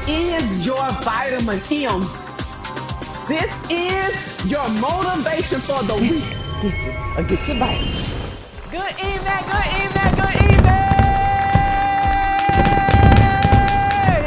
is your vitamin M. This is your motivation for the week. Get your vitamins. Good evening, good evening, good evening.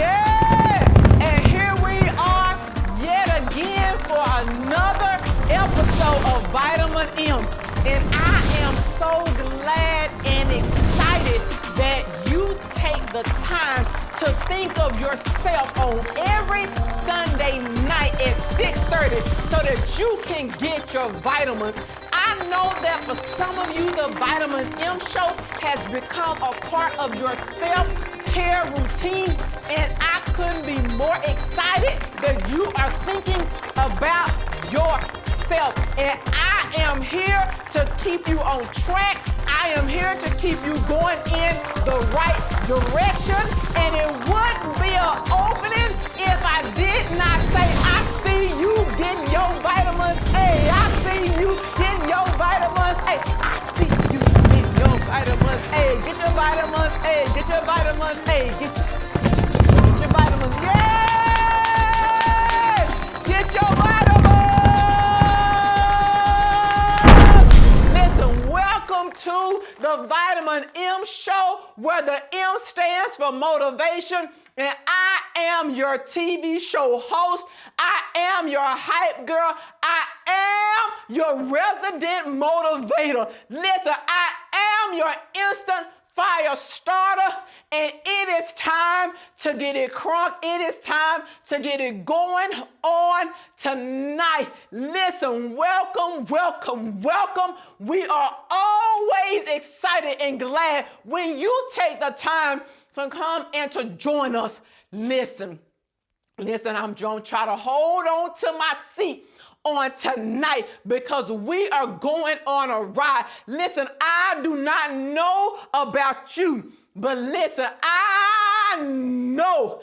Yeah. And here we are yet again for another episode of Vitamin M. And I am so glad and excited that you take the time to think of yourself on every Sunday night at 6:30 so that you can get your vitamins. I know that for some of you, the Vitamin M show has become a part of your self-care routine, and I couldn't be more excited that you are thinking about yourself. And I am here to keep you on track. I am here to keep you going in the right direction, and it wouldn't be an opening if I did not say, I see you getting your vitamins A. I see you getting your vitamins A. I see you getting your vitamins A. Get your vitamins A. Get your vitamins A. Get your vitamins. Yes! Get your vitamins. Listen, welcome to the Vitamin M show, where the M stands for motivation, and I am your TV show host. I am your hype girl. I am your resident motivator. Listen, I am your instant fire starter, and it is time to get it crunk. It is time to get it going on tonight. Listen, welcome, welcome, welcome. We are always excited and glad when you take the time to come and to join us. Listen, I'm going to try to hold on to my seat on tonight because we are going on a ride. Listen, I do not know about you, but listen, I know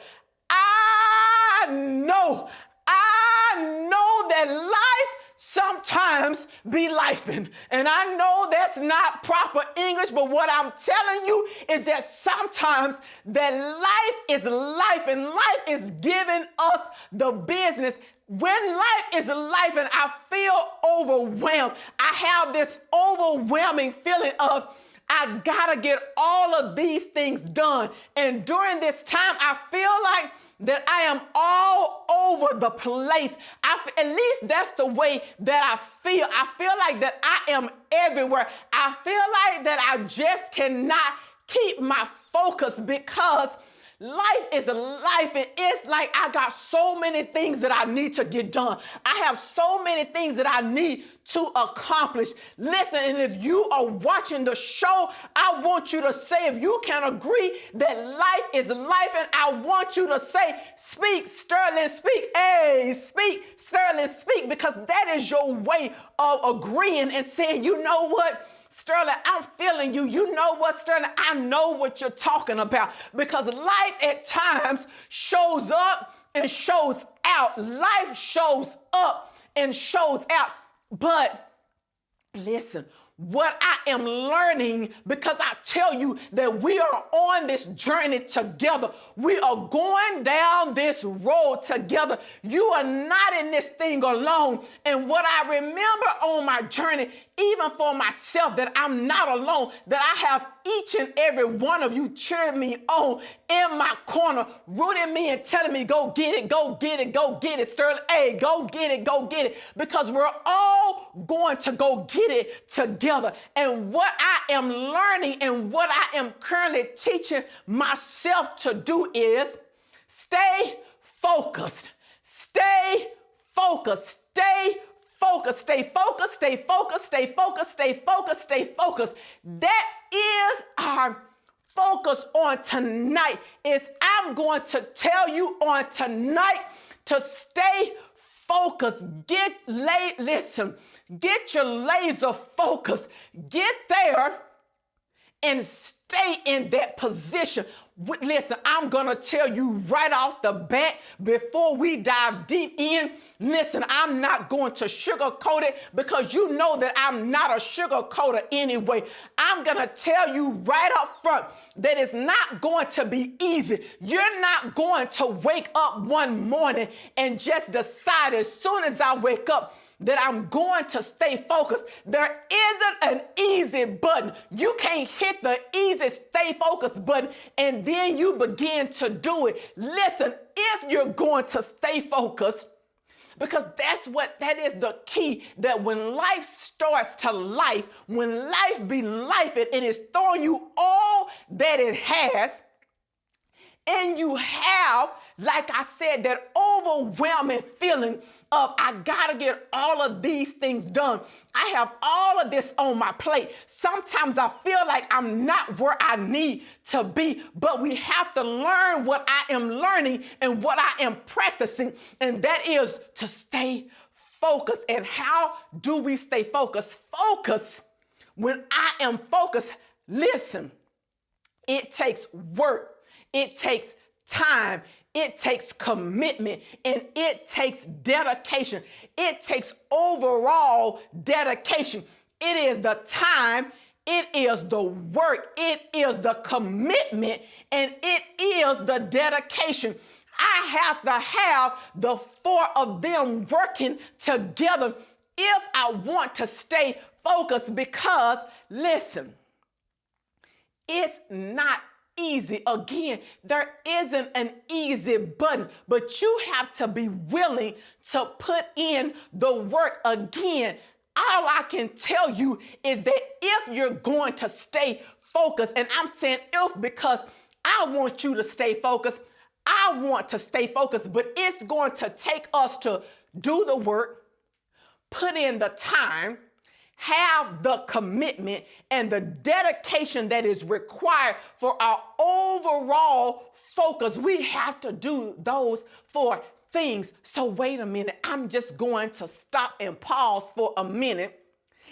that life sometimes be lifing. And I know that's not proper English, but what I'm telling you is that sometimes that life is life, and life is giving us the business. When life is life and I feel overwhelmed, I have this overwhelming feeling of I gotta get all of these things done. And during this time, I feel like that I am all over the place. At least that's the way that I feel. I feel like that I am everywhere. I feel like that I just cannot keep my focus because life is life, and it's like I got so many things that I need to get done. I have so many things that I need to accomplish. Listen, and if you are watching the show, I want you to say, if you can agree that life is life, and I want you to say, speak, Sterling, speak. Hey, speak, Sterling, speak, because that is your way of agreeing and saying, you know what, Sterling, I'm feeling you. You know what, Sterling? I know what you're talking about, because life at times shows up and shows out. Life shows up and shows out. But listen, what I am learning, because I tell you that we are on this journey together. We are going down this road together. You are not in this thing alone. And what I remember on my journey, even for myself, that I'm not alone, that I have each and every one of you cheering me on in my corner, rooting me and telling me, go get it, go get it, go get it, Sterling. Hey, go get it, go get it. Because we're all going to go get it together. And what I am learning and what I am currently teaching myself to do is stay focused. Stay focused. Stay focused. Stay focused. Stay focused. Stay focused. Stay focused. Stay focused. That is our focus on tonight. Is I'm going to tell you on tonight to stay focused. Listen, get your laser focus. Get there and stay in that position. Listen, I'm going to tell you right off the bat before we dive deep in. Listen, I'm not going to sugarcoat it because you know that I'm not a sugarcoater anyway. I'm going to tell you right up front that it's not going to be easy. You're not going to wake up one morning and just decide as soon as I wake up that I'm going to stay focused. There isn't an easy button. You can't hit the easy stay focused button and then you begin to do it. Listen, if you're going to stay focused, because that is the key, that when life starts to life, when life be life, it is throwing you all that it has, and you have, like I said, that overwhelming feeling of I gotta get all of these things done. I have all of this on my plate. Sometimes I feel like I'm not where I need to be, but we have to learn what I am learning and what I am practicing, and that is to stay focused. And how do we stay focused? Focus, when I am focused, listen, it takes work. It takes time, it takes commitment, and it takes dedication. It takes overall dedication. It is the time, it is the work, it is the commitment, and it is the dedication. I have to have the four of them working together if I want to stay focused, because, listen, it's not easy. Again, there isn't an easy button, but you have to be willing to put in the work. Again, all I can tell you is that if you're going to stay focused, and I'm saying if because I want you to stay focused, I want to stay focused, but it's going to take us to do the work, put in the time, have the commitment and the dedication that is required for our overall focus. We have to do those four things. So wait a minute. I'm just going to stop and pause for a minute,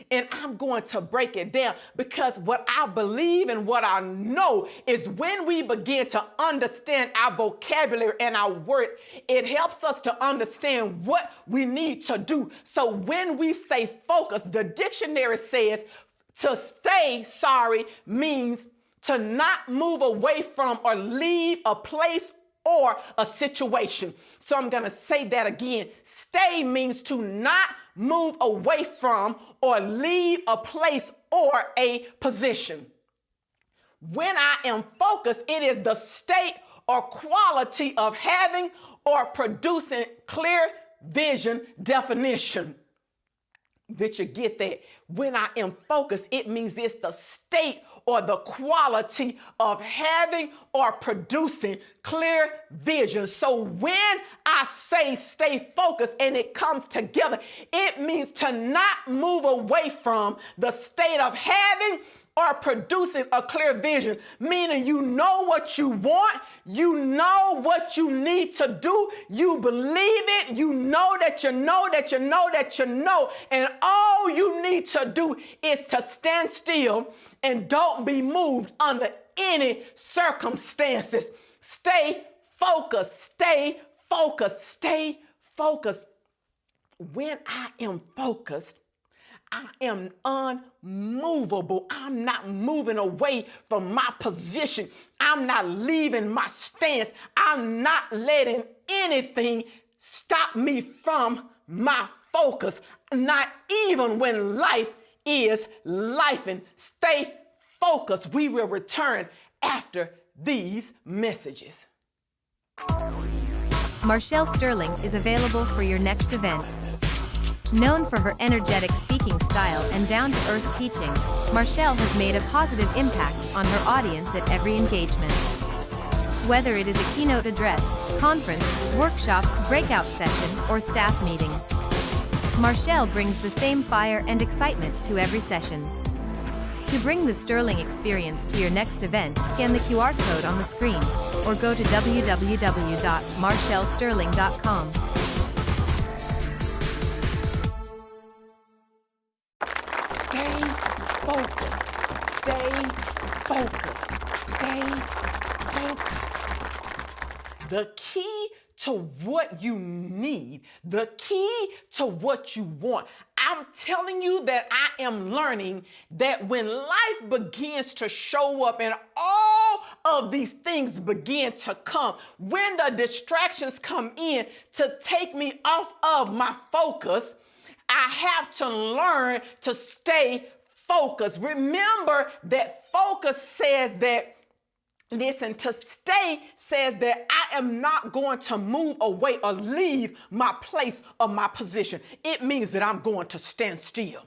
and I'm going to break it down, because what I believe and what I know is when we begin to understand our vocabulary and our words, it helps us to understand what we need to do. So when we say focus, the dictionary says to stay, means to not move away from or leave a place or a situation. So I'm going to say that again. Stay means to not move away from or leave a place or a position. When I am focused, it is the state or quality of having or producing clear vision definition. Did you get that? When I am focused, it means it's the state or the quality of having or producing clear vision. So when I say stay focused and it comes together, it means to not move away from the state of having or producing a clear vision, meaning you know what you want, you know what you need to do, you believe it, you know that you know that you know that you know, and all you need to do is to stand still and don't be moved under any circumstances. Stay focused, stay focused, stay focused. When I am focused, I am unmovable. I'm not moving away from my position. I'm not leaving my stance. I'm not letting anything stop me from my focus, not even when life is lifing. Stay focused. We will return after these messages. Marshall Sterling is available for your next event. Known for her energetic speaking style and down-to-earth teaching, Marshall has made a positive impact on her audience at every engagement. Whether it is a keynote address, conference, workshop, breakout session, or staff meeting, Marshall brings the same fire and excitement to every session. To bring the Sterling experience to your next event, scan the QR code on the screen, or go to www.marshallsterling.com. Stay focused, stay focused, stay The key to what you need, the key to what you want. I'm telling you that I am learning that when life begins to show up and all of these things begin to come, when the distractions come in to take me off of my focus, I have to learn to stay focused. Remember that focus says that, listen, to stay says that I am not going to move away or leave my place or my position. It means that I'm going to stand still.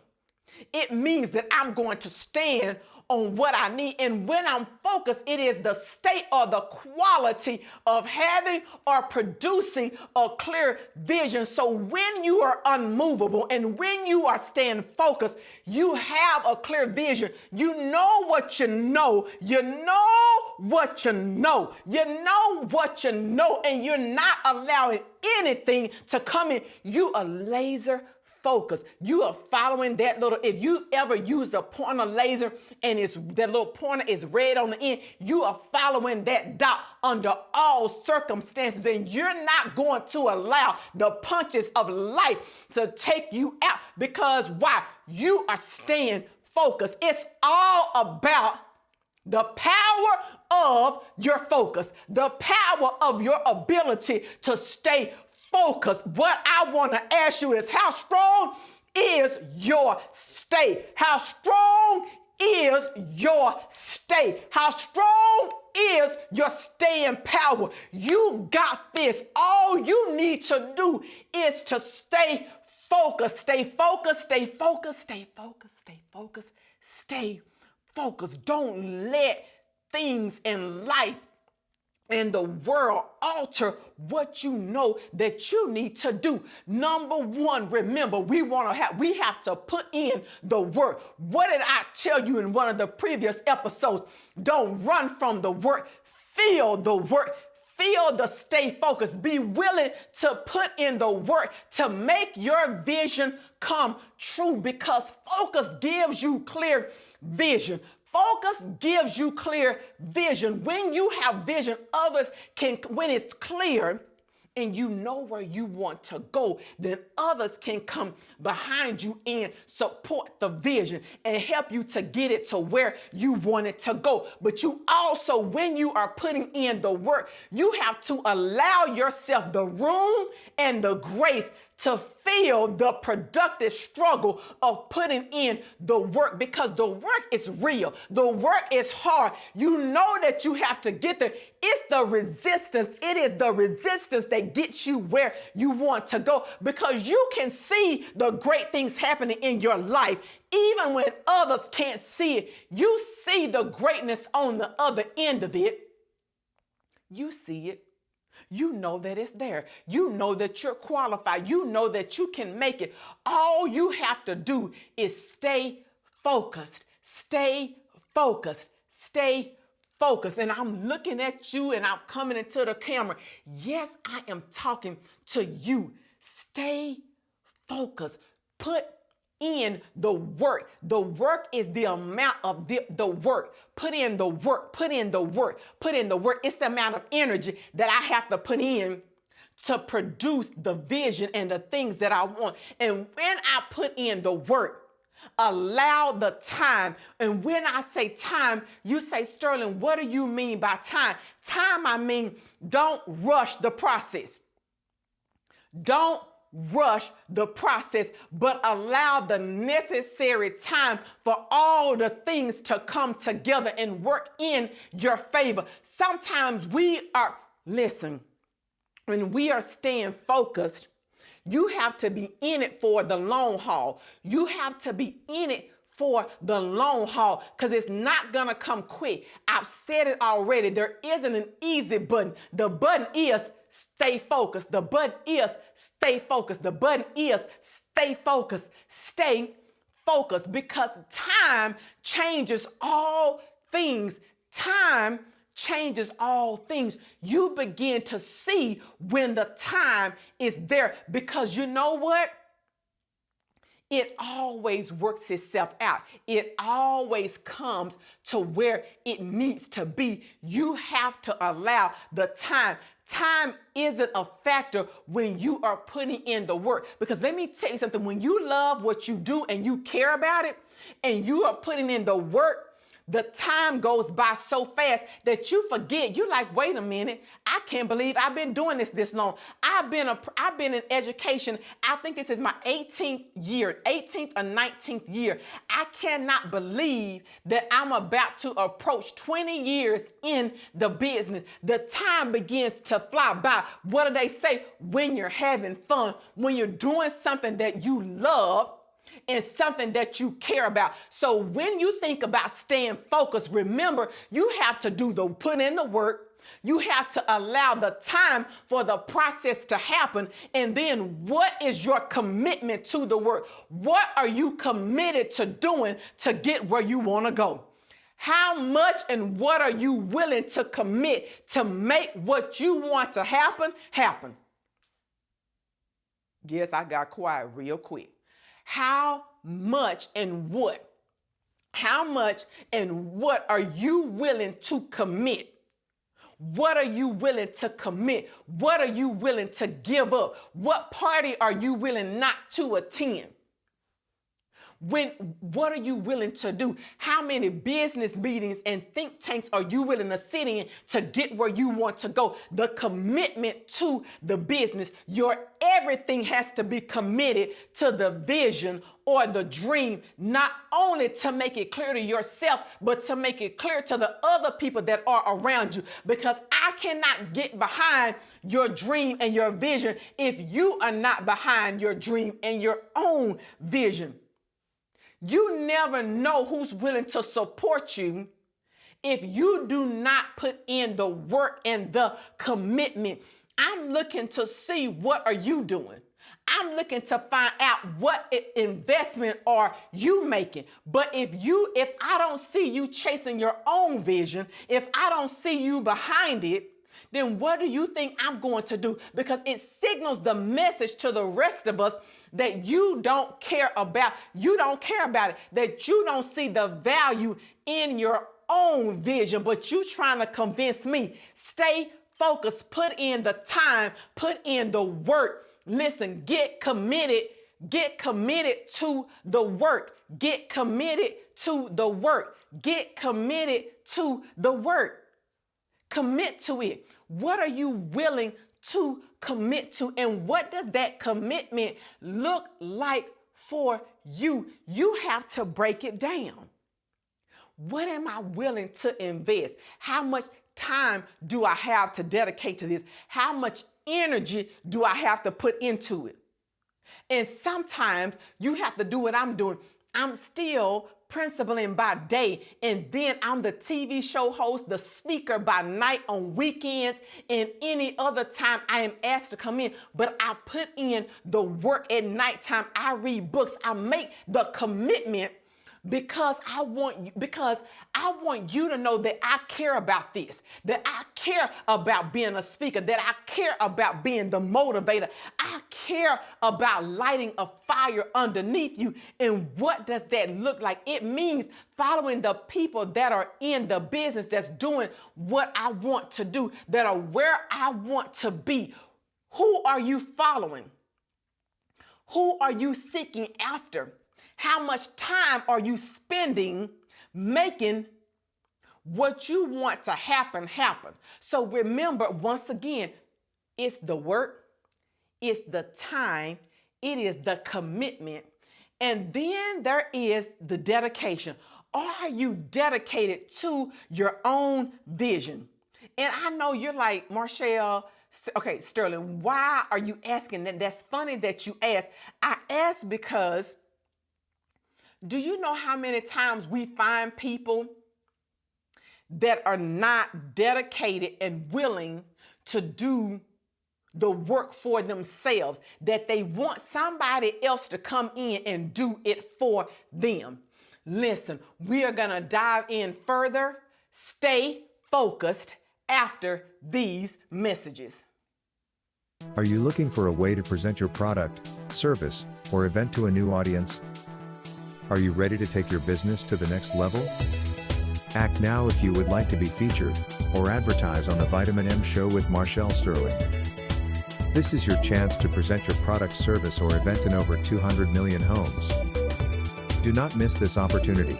It means that I'm going to stand on what I need. And when I'm focused, it is the state or the quality of having or producing a clear vision. So when you are unmovable and when you are staying focused, you have a clear vision. You know what you know. You know what you know. You know what you know, and you're not allowing anything to come in. You are laser focus. You are following that little, if you ever use the pointer laser and that little pointer is red on the end, you are following that dot under all circumstances, and you're not going to allow the punches of life to take you out. Because why? You are staying focused. It's all about the power of your focus, the power of your ability to stay focused. What I want to ask you is, how strong is your stay? How strong is your stay? How strong is your staying power? You got this. All you need to do is to stay focused. Stay focused, stay focused, stay focused, stay focused, stay focused. Don't let things in life and the world alter what you know that you need to do. Number one, remember, we have to put in the work. What did I tell you in one of the previous episodes? Don't run from the work. Feel the work. Feel the stay focused. Be willing to put in the work to make your vision come true, because focus gives you clear vision. Focus gives you clear vision. When you have vision, others can, when it's clear and you know where you want to go, then others can come behind you and support the vision and help you to get it to where you want it to go. But you also, when you are putting in the work, you have to allow yourself the room and the grace to feel the productive struggle of putting in the work, because the work is real. The work is hard. You know that you have to get there. It's the resistance. It is the resistance that gets you where you want to go, because you can see the great things happening in your life. Even when others can't see it, you see the greatness on the other end of it. You see it. You know that it's there. You know that you're qualified. You know that you can make it. All you have to do is stay focused. Stay focused. Stay focused. And I'm looking at you and I'm coming into the camera. Yes, I am talking to you. Stay focused. Put in the work. The work is the amount of the work. Put in the work. Put in the work. Put in the work. It's the amount of energy that I have to put in to produce the vision and the things that I want. And when I put in the work, allow the time. And when I say time, you say, Sterling, what do you mean by time? Time, I mean, don't rush the process. Don't rush the process, but allow the necessary time for all the things to come together and work in your favor. Sometimes when we are staying focused, you have to be in it for the long haul. You have to be in it for the long haul, because it's not going to come quick. I've said it already. There isn't an easy button. The button is stay focused. The button is stay focused. The button is stay focused. Stay focused, because time changes all things. Time changes all things. You begin to see when the time is there, because you know what? it always works itself out. It always comes to where it needs to be. You have to allow the time. Time isn't a factor when you are putting in the work. Because let me tell you something, when you love what you do and you care about it and you are putting in the work, the time goes by so fast that you forget. You're like, wait a minute, I can't believe I've been doing this long. I've been in education. I think this is my 18th or 19th year. I cannot believe that I'm about to approach 20 years in the business. The time begins to fly by. What do they say? When you're having fun, when you're doing something that you love, and something that you care about. So when you think about staying focused, remember, you have to put in the work. You have to allow the time for the process to happen. And then what is your commitment to the work? What are you committed to doing to get where you want to go? How much and what are you willing to commit to make what you want to happen, happen? Yes, I got quiet real quick. How much and what? How much and what are you willing to commit? What are you willing to commit? What are you willing to give up? What party are you willing not to attend? What are you willing to do? How many business meetings and think tanks are you willing to sit in to get where you want to go? The commitment to the business, your everything has to be committed to the vision or the dream, not only to make it clear to yourself, but to make it clear to the other people that are around you. Because I cannot get behind your dream and your vision if you are not behind your dream and your own vision. You never know who's willing to support you if you do not put in the work and the commitment. I'm looking to see what are you doing. I'm looking to find out what investment are you making. But if I don't see you chasing your own vision, if I don't see you behind it, then what do you think I'm going to do? Because it signals the message to the rest of us that you don't care about it, that you don't see the value in your own vision, but you trying to convince me. Stay focused, put in the time, put in the work. Listen, get committed to the work. Get committed to the work. Get committed to the work. Commit to it. What are you willing to commit to? And what does that commitment look like for you? You have to break it down. What am I willing to invest? How much time do I have to dedicate to this? How much energy do I have to put into it? And sometimes you have to do what I'm doing. I'm still principaling by day, and then I'm the TV show host, the speaker by night on weekends, and any other time I am asked to come in. But I put in the work at nighttime. I read books. I make the commitment because I want you to know that I care about this, that I care about being a speaker, that I care about being the motivator. I care about lighting a fire underneath you. And what does that look like? It means following the people that are in the business, that's doing what I want to do, that are where I want to be. Who are you following? Who are you seeking after? How much time are you spending making what you want to happen? So remember, once again, it's the work, it's the time, it is the commitment, and then there is the dedication. Are you dedicated to your own vision? And I know you're like, Marshall, okay, Sterling, why are you asking that? That's funny that you asked. I asked because do you know how many times we find people that are not dedicated and willing to do the work for themselves, that they want somebody else to come in and do it for them? Listen, we are going to dive in further. Stay focused after these messages. Are you looking for a way to present your product, service, or event to a new audience? Are you ready to take your business to the next level? Act now if you would like to be featured or advertise on the Vitamin M Show with Marshall Sterling. This is your chance to present your product, service, or event in over 200 million homes. Do not miss this opportunity.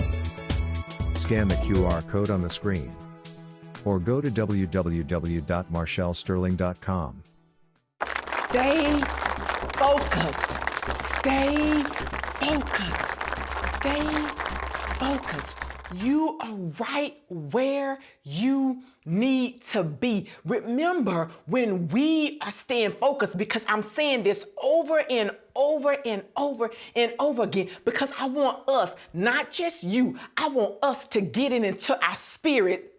Scan the QR code on the screen or go to www.marshallsterling.com. Stay focused. Stay focused. Stay focused. You are right where you need to be. Remember, when we are staying focused, because I'm saying this over and over and over and over again, because I want us, not just you, I want us to get into our spirit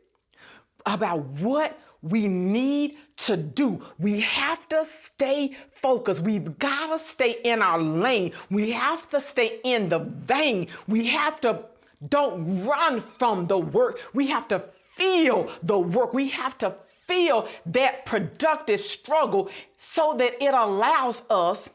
about what we need to do. We have to stay focused. We've got to stay in our lane. We have to stay in the vein. We have to don't run from the work. We have to feel the work. We have to feel that productive struggle so that it allows us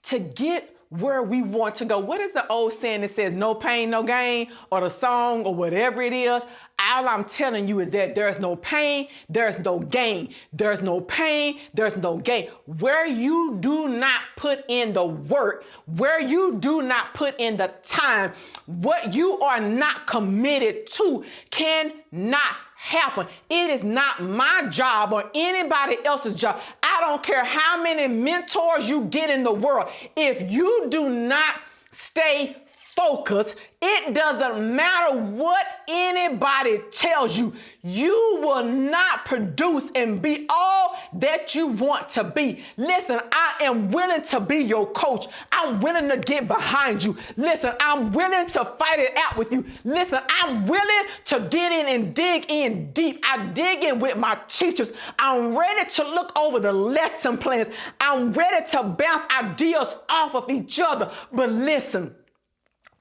to get where we want to go. What is the old saying that says no pain, no gain, or the song, or whatever it is? All I'm telling you is that there's no pain, there's no gain. There's no pain, there's no gain. Where you do not put in the work, where you do not put in the time, what you are not committed to cannot happen. It is not my job or anybody else's job. I don't care how many mentors you get in the world. If you do not stay focused, it doesn't matter what anybody tells you. You will not produce and be all that you want to be. Listen, I am willing to be your coach. I'm willing to get behind you. Listen, I'm willing to fight it out with you. Listen, I'm willing to get in and dig in deep. I dig in with my teachers. I'm ready to look over the lesson plans. I'm ready to bounce ideas off of each other. But listen,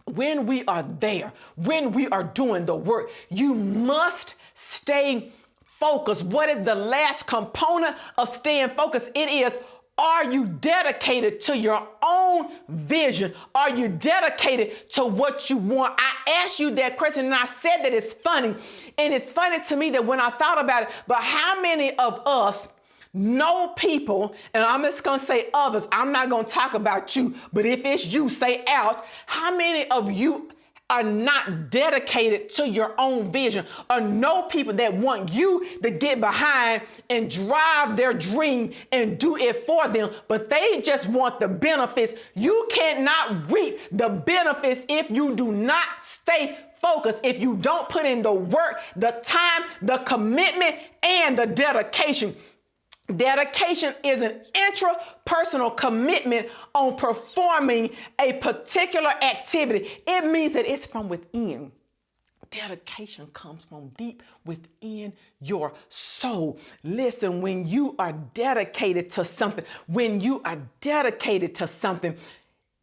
when we are there, when we are doing the work, you must stay focused. What is the last component of staying focused? It is, are you dedicated to your own vision? Are you dedicated to what you want? I asked you that question and I said that it's funny. And it's funny to me that when I thought about it, but how many of us know people, and I'm just going to say others, I'm not going to talk about you, but if it's you, say out, how many of you are not dedicated to your own vision, or know people that want you to get behind and drive their dream and do it for them, but they just want the benefits? You cannot reap the benefits if you do not stay focused, if you don't put in the work, the time, the commitment, and the dedication. Dedication is an intrapersonal commitment on performing a particular activity. It means that it's from within. Dedication comes from deep within your soul. Listen, when you are dedicated to something,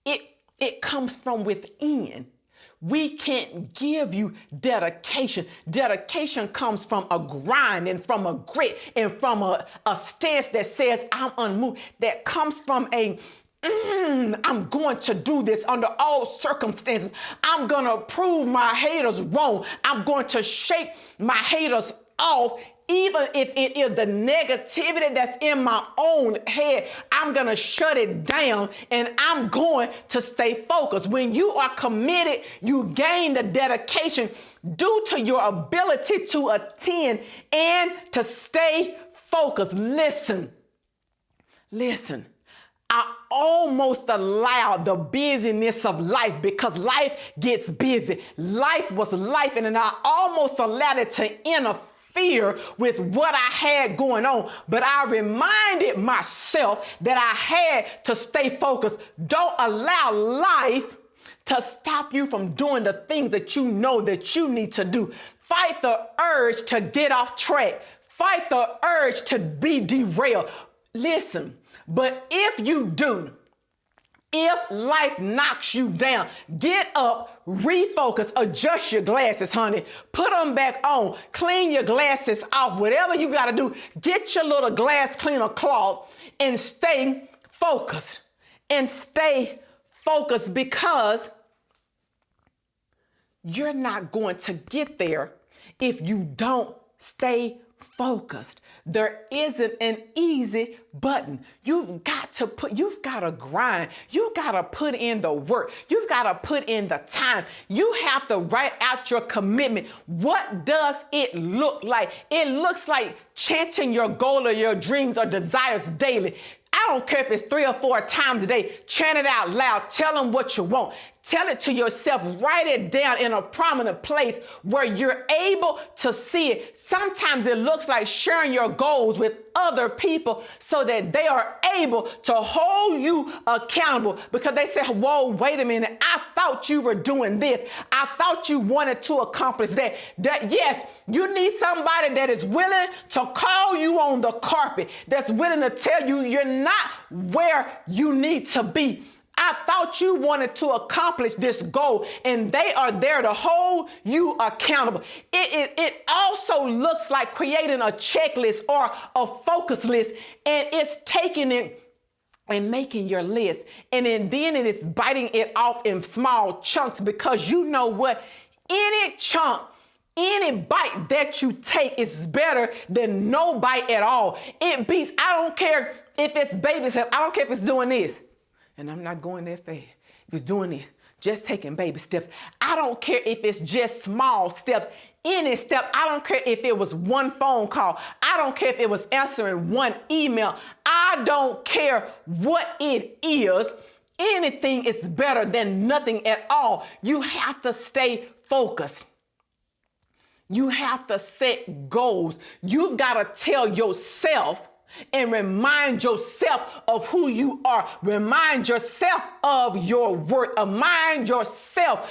it comes from within. We can't give you dedication. Dedication comes from a grind and from a grit and from a stance that says, I'm unmoved. That comes from I'm going to do this under all circumstances. I'm going to prove my haters wrong. I'm going to shake my haters off. Even if it is the negativity that's in my own head, I'm going to shut it down and I'm going to stay focused. When you are committed, you gain the dedication due to your ability to attend and to stay focused. Listen. I almost allowed the busyness of life, because life gets busy. Life was life, and I almost allowed it to interfere with what I had going on. But I reminded myself that I had to stay focused. Don't allow life to stop you from doing the things that you know that you need to do. Fight the urge to get off track. Fight the urge to be derailed. Listen, but if you do, if life knocks you down, get up, refocus, adjust your glasses, honey. Put them back on. Clean your glasses off. Whatever you got to do, get your little glass cleaner cloth and stay focused. and stay focused, because you're not going to get there if you don't stay focused. There isn't an easy button. You've got to grind. You've got to put in the work. You've got to put in the time. You have to write out your commitment. What does it look like? It looks like chanting your goal or your dreams or desires daily. I don't care if it's 3 or 4 times a day. Chant it out loud. Tell them what you want. Tell it to yourself. Write it down in a prominent place where you're able to see it. Sometimes it looks like sharing your goals with other people so that they are able to hold you accountable, because they say, whoa, wait a minute. I thought you were doing this. I thought you wanted to accomplish that. Yes, you need somebody that is willing to call you on the carpet, that's willing to tell you you're not where you need to be. I thought you wanted to accomplish this goal, and they are there to hold you accountable. It also looks like creating a checklist or a focus list, and it's taking it and making your list, and then it is biting it off in small chunks, because you know what? Any chunk, any bite that you take is better than no bite at all. It beats, I don't care if it's baby steps. I don't care if it's doing this. And I'm not going that fast. If it's doing this, just taking baby steps. I don't care if it's just small steps. Any step. I don't care if it was one phone call. I don't care if it was answering one email. I don't care what it is. Anything is better than nothing at all. You have to stay focused. You have to set goals. You've got to tell yourself and remind yourself of who you are. Remind yourself of your worth. Remind yourself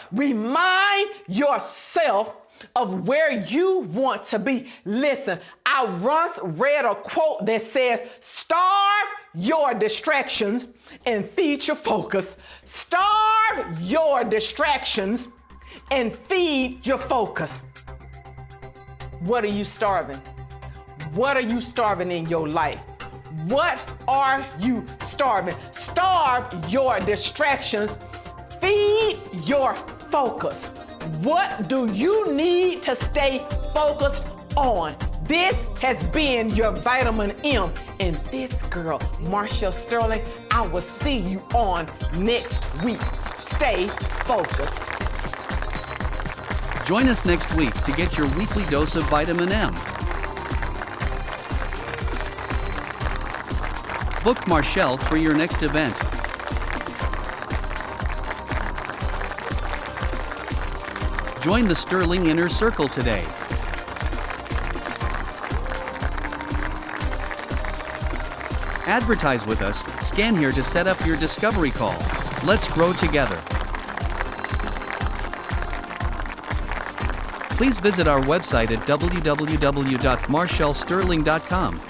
of where you want to be. Listen, I once read a quote that says, starve your distractions and feed your focus. Starve your distractions and feed your focus. What are you starving? What are you starving in your life? What are you starving? Starve your distractions. Feed your focus. What do you need to stay focused on? This has been your Vitamin M, and this girl, Marshall Sterling. I will see you on next week. Stay focused. Join us next week to get your weekly dose of Vitamin M. Book Marshall for your next event. Join the Sterling Inner Circle today. Advertise with us. Scan here to set up your discovery call. Let's grow together. Please visit our website at www.marshallsterling.com.